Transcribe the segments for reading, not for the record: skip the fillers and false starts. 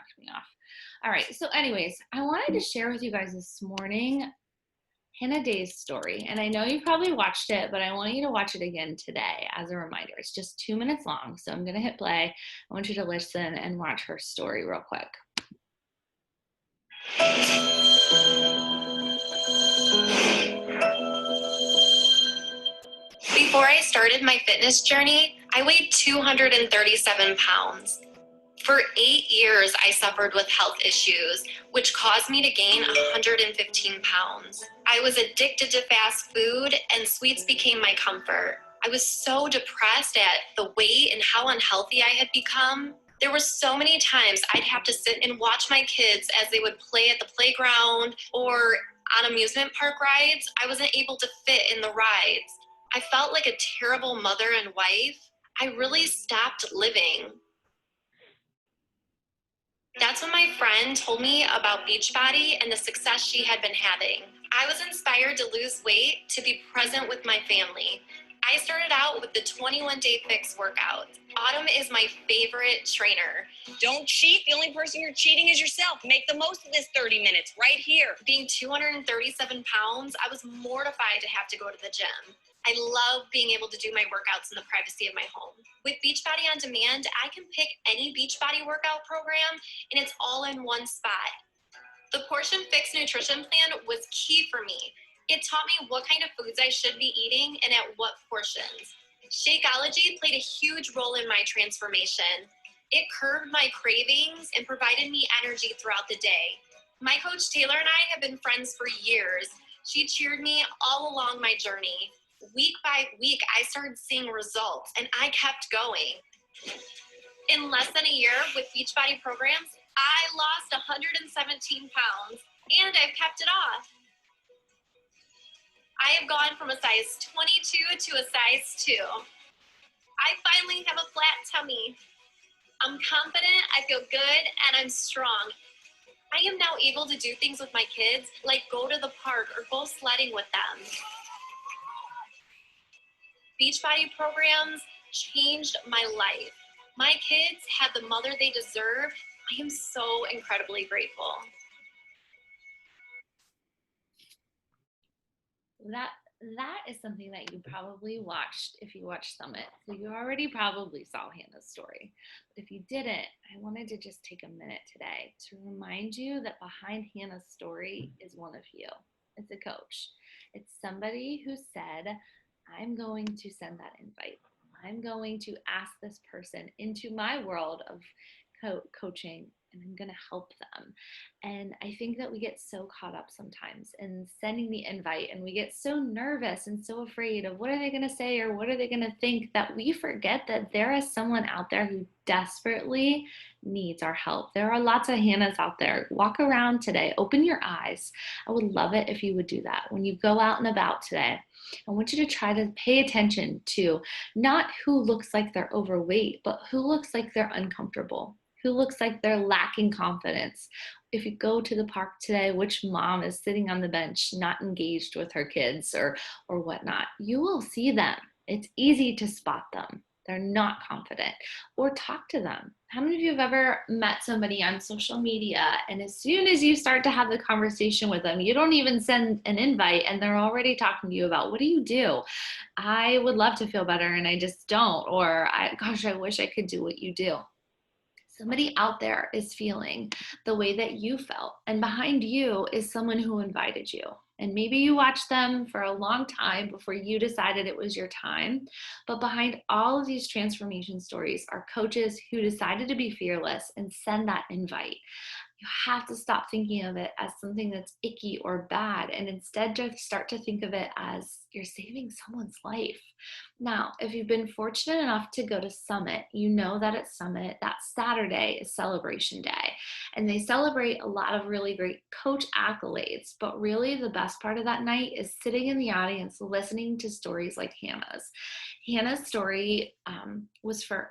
knocked me off. All right. So anyways, I wanted to share with you guys this morning Hannah Day's story. And I know you probably watched it, but I want you to watch it again today as a reminder. It's just 2 minutes long. So I'm going to hit play. I want you to listen and watch her story real quick. Before I started my fitness journey, I weighed 237 pounds. For 8 years, I suffered with health issues, which caused me to gain 115 pounds. I was addicted to fast food, and sweets became my comfort. I was so depressed at the weight and how unhealthy I had become. There were so many times I'd have to sit and watch my kids as they would play at the playground or on amusement park rides. I wasn't able to fit in the rides. I felt like a terrible mother and wife. I really stopped living. That's when my friend told me about Beachbody and the success she had been having. I was inspired to lose weight to be present with my family. I started out with the 21-day fix workout. Autumn is my favorite trainer. Don't cheat. The only person you're cheating is yourself. Make the most of this 30 minutes right here. Being 237 pounds, I was mortified to have to go to the gym. I love being able to do my workouts in the privacy of my home. With Beachbody On Demand, I can pick any Beachbody workout program, and it's all in one spot. The Portion Fix nutrition plan was key for me. It taught me what kind of foods I should be eating and at what portions. Shakeology played a huge role in my transformation. It curbed my cravings and provided me energy throughout the day. My coach Taylor and I have been friends for years. She cheered me all along my journey. Week by week, I started seeing results, and I kept going. In less than a year with Beachbody programs, I lost 117 pounds, and I've kept it off. I have gone from a size 22 to a size 2. I finally have a flat tummy. I'm confident, I feel good, and I'm strong. I am now able to do things with my kids, like go to the park or go sledding with them. Beachbody programs changed my life. My kids had the mother they deserve. I am so incredibly grateful. That is something that you probably watched if you watched Summit. So you already probably saw Hannah's story. But if you didn't, I wanted to just take a minute today to remind you that behind Hannah's story is one of you. It's a coach. It's somebody who said, I'm going to send that invite. I'm going to ask this person into my world of coaching, and I'm going to help them. And I think that we get so caught up sometimes in sending the invite, and we get so nervous and so afraid of what are they going to say or what are they going to think, that we forget that there is someone out there who desperately needs our help. There are lots of Hannahs out there. Walk around today, open your eyes. I would love it if you would do that. When you go out and about today, I want you to try to pay attention to not who looks like they're overweight, but who looks like they're uncomfortable, who looks like they're lacking confidence. If you go to the park today, which mom is sitting on the bench, not engaged with her kids or whatnot, you will see them. It's easy to spot them. They're not confident. Or talk to them. How many of you have ever met somebody on social media, and as soon as you start to have the conversation with them, you don't even send an invite and they're already talking to you about, what do you do? I would love to feel better and I just don't. Or, gosh, I wish I could do what you do. Somebody out there is feeling the way that you felt, and behind you is someone who invited you. And maybe you watched them for a long time before you decided it was your time. But behind all of these transformation stories are coaches who decided to be fearless and send that invite. You have to stop thinking of it as something that's icky or bad, and instead just start to think of it as you're saving someone's life. Now, if you've been fortunate enough to go to Summit, you know that at Summit, that Saturday is Celebration Day. And they celebrate a lot of really great coach accolades. But really, the best part of that night is sitting in the audience listening to stories like Hannah's. Hannah's story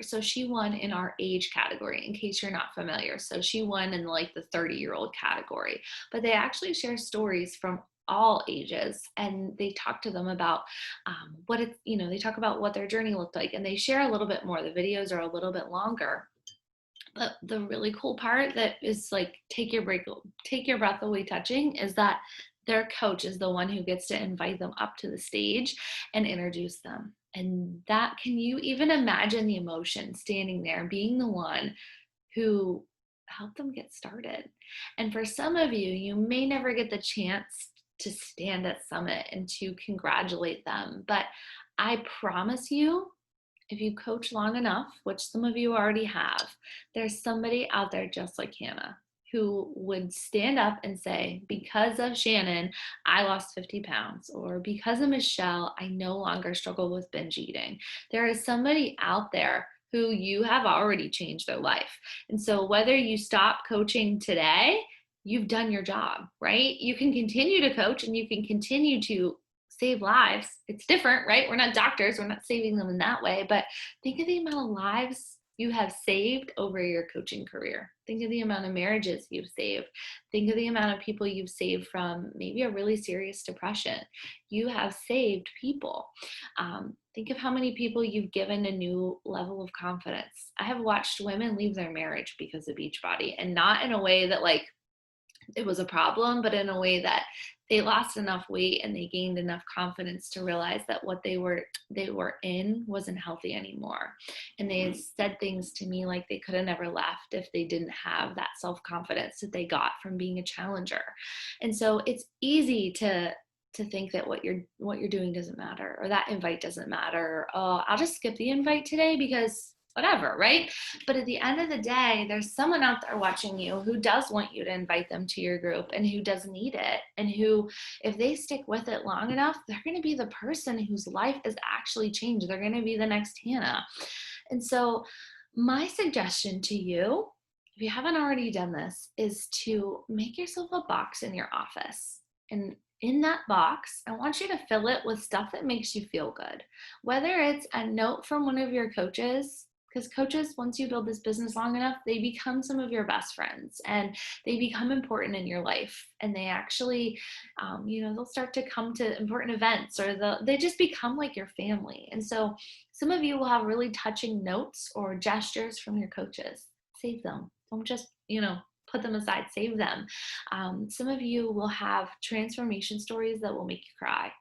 so she won in our age category, in case you're not familiar. So she won in like the 30-year-old category. But they actually share stories from all ages, and they talk to them about they talk about what their journey looked like, and they share a little bit more. The videos are a little bit longer. But the really cool part that is like take your breath away touching is that their coach is the one who gets to invite them up to the stage and introduce them. And that, can you even imagine the emotion standing there being the one who helped them get started? And for some of you, you may never get the chance to stand at Summit and to congratulate them, but I promise you, if you coach long enough, which some of you already have, there's somebody out there just like Hannah who would stand up and say, because of Shannon, I lost 50 pounds, or because of Michelle, I no longer struggle with binge eating. There is somebody out there who you have already changed their life. And so whether you stop coaching today, you've done your job, right? You can continue to coach and you can continue to save lives. It's different, right? We're not doctors. We're not saving them in that way. But think of the amount of lives you have saved over your coaching career. Think of the amount of marriages you've saved. Think of the amount of people you've saved from maybe a really serious depression. You have saved people. Think of how many people you've given a new level of confidence. I have watched women leave their marriage because of Beachbody, and not in a way that like it was a problem, but in a way that they lost enough weight and they gained enough confidence to realize that what they were in wasn't healthy anymore. And they said things to me like they could have never left if they didn't have that self-confidence that they got from being a challenger. And so it's easy to think that what you're doing doesn't matter, or that invite doesn't matter, or, oh, I'll just skip the invite today because whatever, right? But at the end of the day, there's someone out there watching you who does want you to invite them to your group, and who does need it, and who, if they stick with it long enough, they're going to be the person whose life is actually changed. They're going to be the next Hannah. And so my suggestion to you, if you haven't already done this, is to make yourself a box in your office. And in that box, I want you to fill it with stuff that makes you feel good. Whether it's a note from one of your coaches, because coaches, once you build this business long enough, they become some of your best friends, and they become important in your life. And they actually, they'll start to come to important events, or they just become like your family. And so some of you will have really touching notes or gestures from your coaches. Save them. Don't just, put them aside, save them. Some of you will have transformation stories that will make you cry.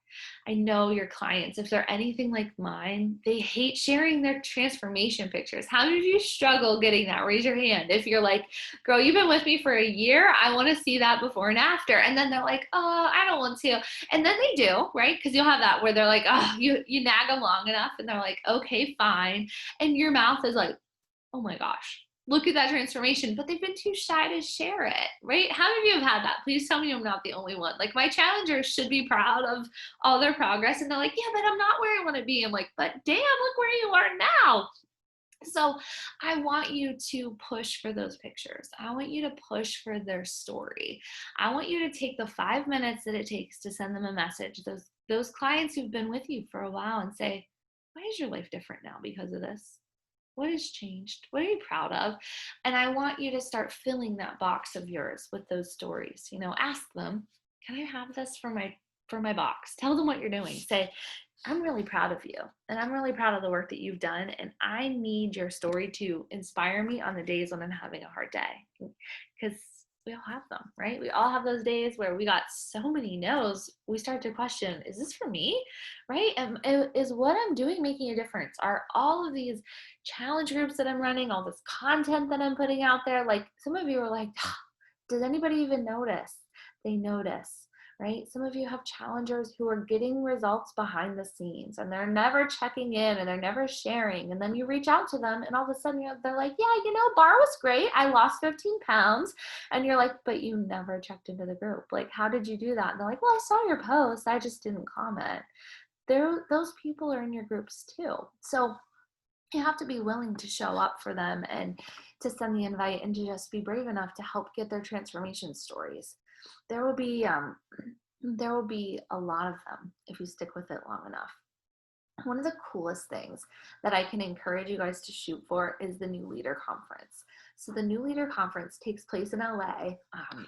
I know your clients, if they're anything like mine, they hate sharing their transformation pictures. How did you struggle getting that? Raise your hand. If you're like, girl, you've been with me for a year, I want to see that before and after. And then they're like, oh, I don't want to. And then they do, right? Because you'll have that where they're like, oh, you nag them long enough and they're like, okay, fine. And your mouth is like, oh my gosh, look at that transformation, but they've been too shy to share it, right? How many of you have had that? Please tell me I'm not the only one. Like, my challengers should be proud of all their progress, and they're like, yeah, but I'm not where I want to be. I'm like, but damn, look where you are now. So I want you to push for those pictures. I want you to push for their story. I want you to take the 5 minutes that it takes to send them a message, those clients who've been with you for a while, and say, why is your life different now because of this? What has changed? What are you proud of? And I want you to start filling that box of yours with those stories. Ask them, can I have this for my box? Tell them what you're doing. Say, I'm really proud of you, and I'm really proud of the work that you've done, and I need your story to inspire me on the days when I'm having a hard day. Because we all have them, right? We all have those days where we got so many no's, we start to question, is this for me, right? Is what I'm doing making a difference? Are all of these challenge groups that I'm running, all this content that I'm putting out there, like some of you are like, does anybody even notice? They notice, right? Some of you have challengers who are getting results behind the scenes, and they're never checking in, and they're never sharing. And then you reach out to them, and all of a sudden they're like, yeah, bar was great. I lost 15 pounds. And you're like, but you never checked into the group. Like, how did you do that? And they're like, well, I saw your post. I just didn't comment. Those people are in your groups too. So you have to be willing to show up for them, and to send the invite, and to just be brave enough to help get their transformation stories. There will be a lot of them if you stick with it long enough. One of the coolest things that I can encourage you guys to shoot for is the New Leader Conference. So the New Leader Conference takes place in LA.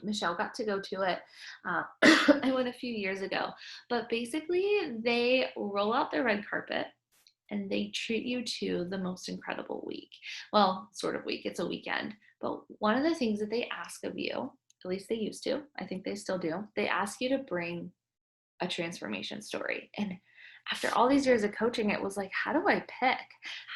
Michelle got to go to it. I went a few years ago. But basically, they roll out the red carpet. and they treat you to the most incredible week. Well, sort of week, it's a weekend. But one of the things that they ask of you, at least they used to, I think they still do, they ask you to bring a transformation story. And after all these years of coaching, it was like, how do I pick?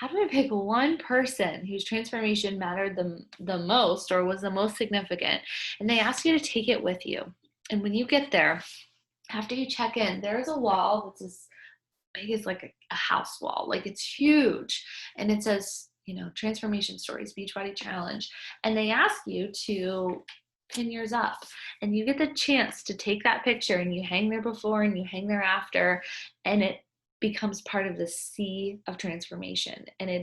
How do I pick one person whose transformation mattered the most or was the most significant? And they ask you to take it with you. And when you get there, after you check in, there's a wall that's as big as like a house wall. Like it's huge. And it says, transformation stories, Beachbody Challenge. And they ask you to pin yours up, and you get the chance to take that picture and you hang there before and you hang there after, and it becomes part of the sea of transformation. And it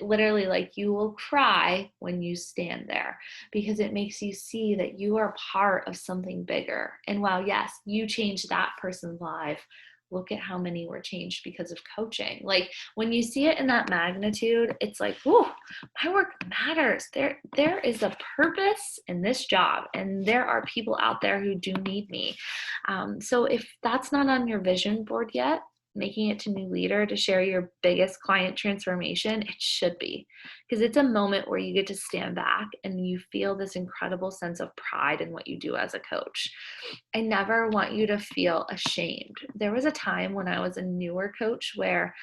literally, like, you will cry when you stand there, because it makes you see that you are part of something bigger. And while yes, you changed that person's life, look at how many were changed because of coaching. Like when you see it in that magnitude, it's like, whoa, my work matters. There is a purpose in this job, and there are people out there who do need me. So if that's not on your vision board yet, making it to New Leader to share your biggest client transformation, it should be, because it's a moment where you get to stand back and you feel this incredible sense of pride in what you do as a coach. I never want you to feel ashamed. There was a time when I was a newer coach where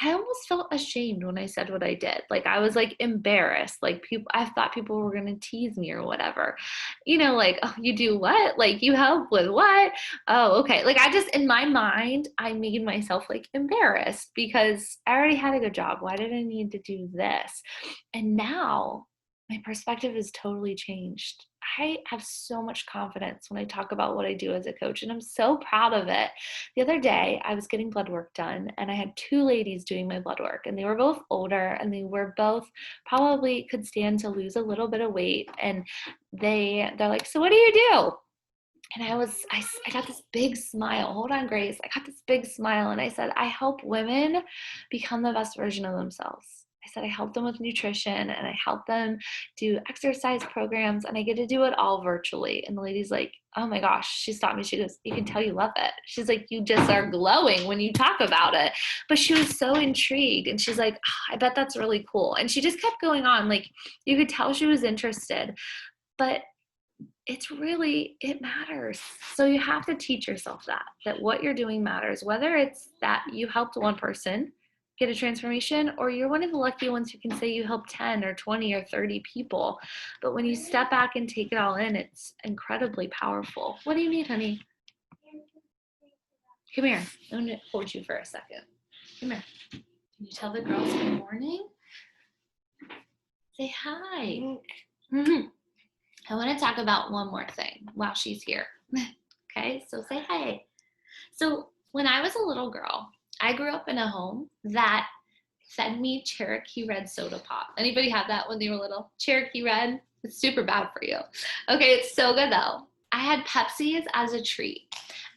I almost felt ashamed when I said what I did. Like I was like embarrassed. Like I thought people were going to tease me or whatever. Like, oh, you do what? Like you help with what? Oh, okay. Like in my mind, I made myself like embarrassed because I already had a good job. Why did I need to do this? And now my perspective has totally changed. I have so much confidence when I talk about what I do as a coach, and I'm so proud of it. The other day, I was getting blood work done, and I had two ladies doing my blood work, and they were both older, and they were both probably could stand to lose a little bit of weight, and they're like, so what do you do? And I got this big smile. Hold on, Grace. I got this big smile, and I said, I help women become the best version of themselves. I said, I help them with nutrition, and I help them do exercise programs, and I get to do it all virtually. And the lady's like, oh my gosh, she stopped me. She goes, you can tell you love it. She's like, you just are glowing when you talk about it. But she was so intrigued, and she's like, oh, I bet that's really cool. And she just kept going on. Like you could tell she was interested, but it matters. So you have to teach yourself that what you're doing matters, whether it's that you helped one person get a transformation, or you're one of the lucky ones who can say you helped 10 or 20 or 30 people. But when you step back and take it all in, it's incredibly powerful. What do you need, honey? Come here. I'm going to hold you for a second. Come here. Can you tell the girls good morning? Say hi. Mm-hmm. I want to talk about one more thing while she's here. Okay, so say hi. So when I was a little girl, I grew up in a home that fed me Cherokee Red soda pop. Anybody have that when they were little? Cherokee Red? It's super bad for you. Okay, it's so good though. I had Pepsi's as a treat.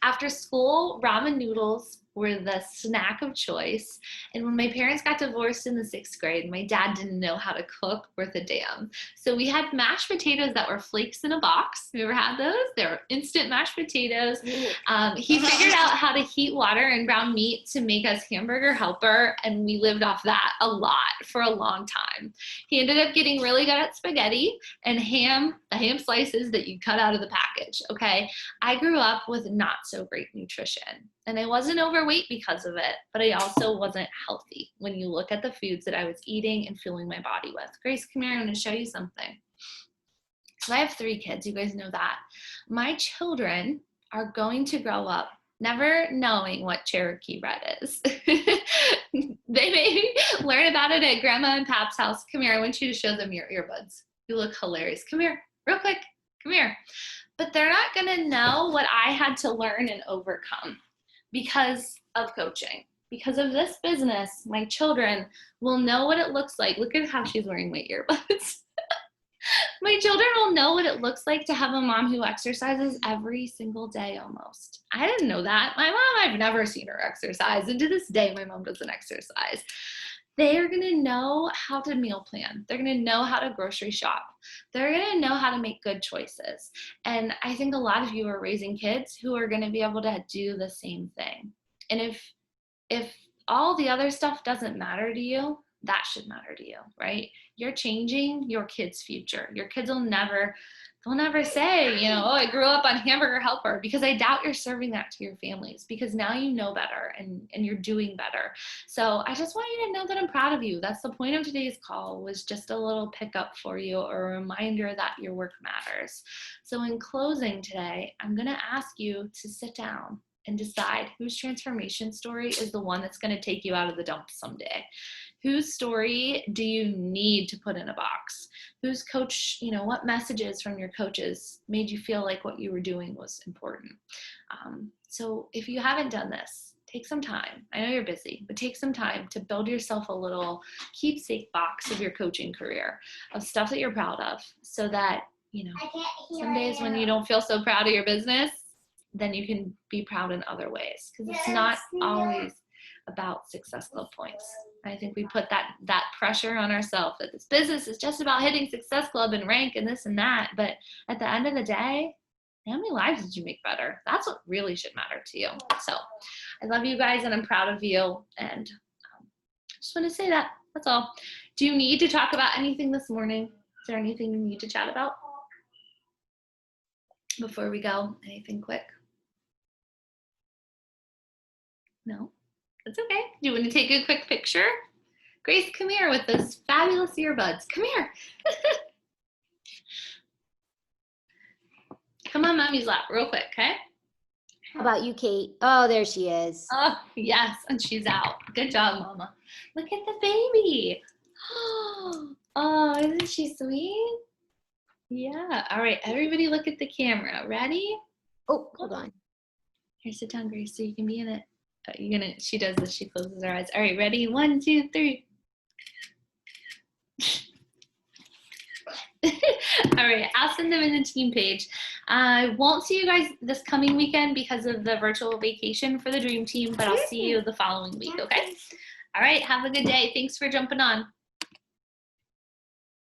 After school, ramen noodles were the snack of choice. And when my parents got divorced in the 6th grade, my dad didn't know how to cook worth a damn. So we had mashed potatoes that were flakes in a box. You ever had those? They were instant mashed potatoes. He figured out how to heat water and ground meat to make us hamburger helper, and we lived off that a lot for a long time. He ended up getting really good at spaghetti and the ham slices that you cut out of the package, okay? I grew up with not so great nutrition. And I wasn't overweight because of it, but I also wasn't healthy when you look at the foods that I was eating and filling my body with. Grace, come here, I'm going to show you something. So I have 3 kids, you guys know that. My children are going to grow up never knowing what Cherokee Red is. They may learn about it at Grandma and Pap's house. Come here, I want you to show them your earbuds. You look hilarious. Come here, real quick, come here. But they're not going to know what I had to learn and overcome. Because of coaching, because of this business, my children will know what it looks like. Look at how she's wearing my earbuds. My children will know what it looks like to have a mom who exercises every single day almost. I didn't know that. My mom, I've never seen her exercise. And to this day, my mom doesn't exercise. They are going to know how to meal plan. They're going to know how to grocery shop. They're going to know how to make good choices. And I think a lot of you are raising kids who are going to be able to do the same thing. And if all the other stuff doesn't matter to you, that should matter to you, right? You're changing your kids' future. Your kids will never, they'll never say, you know, oh, I grew up on Hamburger Helper, because I doubt you're serving that to your families, because now you know better and you're doing better. So I just want you to know that I'm proud of you. That's the point of today's call, was just a little pickup for you, a reminder that your work matters. So in closing today, I'm going to ask you to sit down and decide whose transformation story is the one that's going to take you out of the dump someday. Whose story do you need to put in a box? Whose coach, you know, what messages from your coaches made you feel like what you were doing was important? So if you haven't done this, take some time. I know you're busy, but take some time to build yourself a little keepsake box of your coaching career, of stuff that you're proud of, so that, you know, some days when you don't feel so proud of your business, then you can be proud in other ways, because it's not always about Success Club points. I think we put that pressure on ourselves that this business is just about hitting Success Club and rank and this and that. But at the end of the day, how many lives did you make better? That's what really should matter to you. So I love you guys and I'm proud of you. And just want to say that. That's all. Do you need to talk about anything this morning? Is there anything you need to chat about before we go? Anything quick? No? That's okay. Do you want to take a quick picture? Grace, come here with those fabulous earbuds. Come here. Come on mommy's lap real quick, okay? How about you, Kate? Oh, there she is. Oh, yes, and she's out. Good job, mama. Look at the baby. Oh, isn't she sweet? Yeah. All right, everybody look at the camera. Ready? Oh, hold on. Here, sit down, Grace, so you can be in it. She does this, she closes her eyes. All right, ready? 1, 2, 3. All right, I'll send them in the team page. I won't see you guys this coming weekend because of the virtual vacation for the Dream Team, but I'll see you the following week, okay? All right, have a good day. Thanks for jumping on.